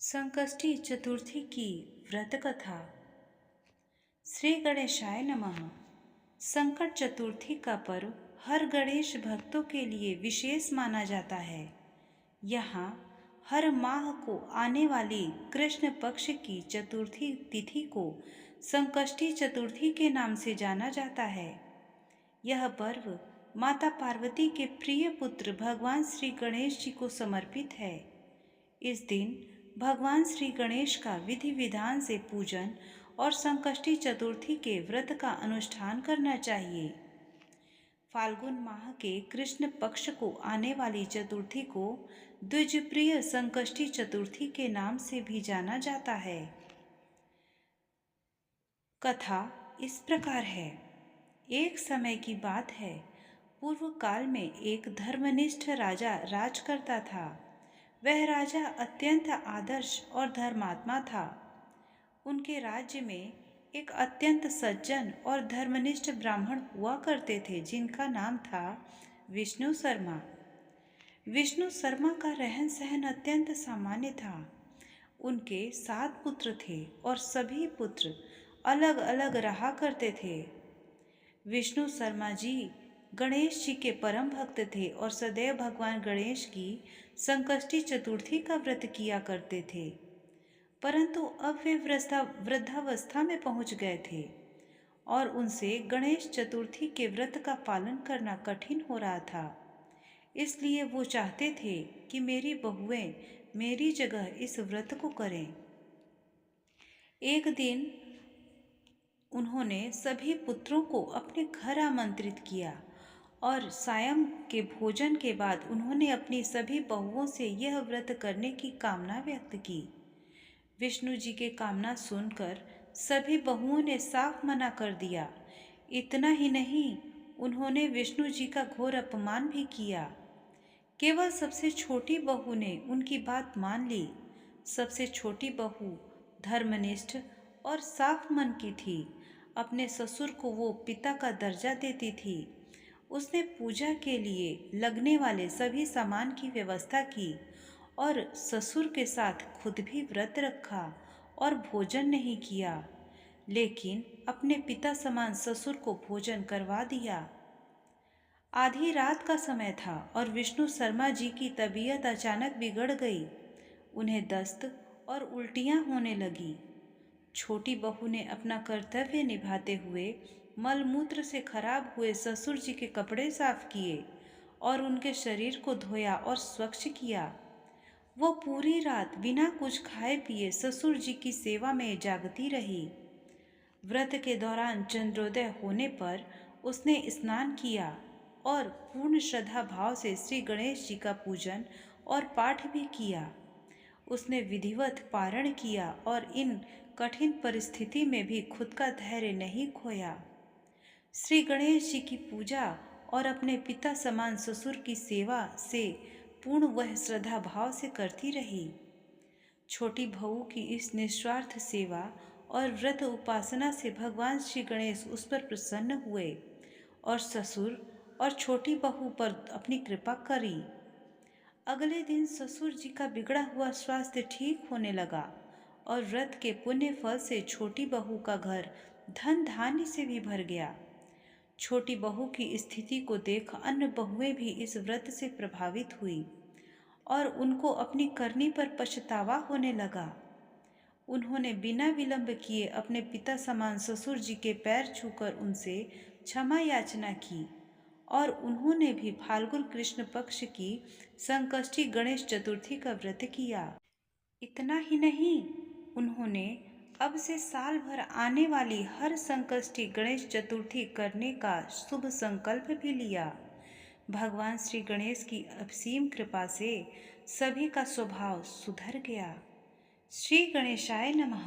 संकष्टी चतुर्थी की व्रत कथा। श्री गणेशाय नमः। संकट चतुर्थी का पर्व हर गणेश भक्तों के लिए विशेष माना जाता है। यहाँ हर माह को आने वाली कृष्ण पक्ष की चतुर्थी तिथि को संकष्टी चतुर्थी के नाम से जाना जाता है। यह पर्व माता पार्वती के प्रिय पुत्र भगवान श्री गणेश जी को समर्पित है। इस दिन भगवान श्री गणेश का विधि विधान से पूजन और संकष्टी चतुर्थी के व्रत का अनुष्ठान करना चाहिए। फाल्गुन माह के कृष्ण पक्ष को आने वाली चतुर्थी को द्विजप्रिय संकष्टी चतुर्थी के नाम से भी जाना जाता है। कथा इस प्रकार है। एक समय की बात है, पूर्व काल में एक धर्मनिष्ठ राजा राज करता था। वह राजा अत्यंत आदर्श और धर्मात्मा था। उनके राज्य में एक अत्यंत सज्जन और धर्मनिष्ठ ब्राह्मण हुआ करते थे, जिनका नाम था विष्णु शर्मा। विष्णु शर्मा का रहन सहन अत्यंत सामान्य था। उनके 7 पुत्र थे और सभी पुत्र अलग अलग रहा करते थे। विष्णु शर्मा जी गणेश जी के परम भक्त थे और सदैव भगवान गणेश की संकष्टी चतुर्थी का व्रत किया करते थे। परंतु अब वे वृद्धावस्था में पहुंच गए थे और उनसे गणेश चतुर्थी के व्रत का पालन करना कठिन हो रहा था। इसलिए वो चाहते थे कि मेरी बहुएं मेरी जगह इस व्रत को करें। एक दिन उन्होंने सभी पुत्रों को अपने घर आमंत्रित किया और सायं के भोजन के बाद उन्होंने अपनी सभी बहुओं से यह व्रत करने की कामना व्यक्त की। विष्णु जी के कामना सुनकर सभी बहुओं ने साफ मना कर दिया। इतना ही नहीं, उन्होंने विष्णु जी का घोर अपमान भी किया। केवल सबसे छोटी बहू ने उनकी बात मान ली। सबसे छोटी बहू धर्मनिष्ठ और साफ मन की थी। अपने ससुर को वो पिता का दर्जा देती थी। उसने पूजा के लिए लगने वाले सभी सामान की व्यवस्था की और ससुर के साथ खुद भी व्रत रखा और भोजन नहीं किया, लेकिन अपने पिता समान ससुर को भोजन करवा दिया। आधी रात का समय था और विष्णु शर्मा जी की तबीयत अचानक बिगड़ गई। उन्हें दस्त और उल्टियां होने लगी। छोटी बहू ने अपना कर्तव्य निभाते हुए मलमूत्र से खराब हुए ससुर जी के कपड़े साफ किए और उनके शरीर को धोया और स्वच्छ किया। वो पूरी रात बिना कुछ खाए पिए ससुर जी की सेवा में जागती रही। व्रत के दौरान चंद्रोदय होने पर उसने स्नान किया और पूर्ण श्रद्धा भाव से श्री गणेश जी का पूजन और पाठ भी किया। उसने विधिवत पारण किया और इन कठिन परिस्थिति में भी खुद का धैर्य नहीं खोया। श्री गणेश जी की पूजा और अपने पिता समान ससुर की सेवा से पूर्ण वह श्रद्धा भाव से करती रही। छोटी बहू की इस निस्वार्थ सेवा और व्रत उपासना से भगवान श्री गणेश उस पर प्रसन्न हुए और ससुर और छोटी बहू पर अपनी कृपा करी। अगले दिन ससुर जी का बिगड़ा हुआ स्वास्थ्य ठीक होने लगा और व्रत के पुण्य फल से छोटी बहू का घर धन धान्य से भी भर गया। छोटी बहू की स्थिति को देख अन्य बहुएं भी इस व्रत से प्रभावित हुई और उनको अपनी करनी पर पछतावा होने लगा। उन्होंने बिना विलंब किए अपने पिता समान ससुर जी के पैर छूकर उनसे क्षमा याचना की और उन्होंने भी फाल्गुन कृष्ण पक्ष की संकष्टी गणेश चतुर्थी का व्रत किया। इतना ही नहीं, उन्होंने अब से साल भर आने वाली हर संकष्टी गणेश चतुर्थी करने का शुभ संकल्प भी लिया। भगवान श्री गणेश की असीम कृपा से सभी का स्वभाव सुधर गया। श्री गणेशाय नमः।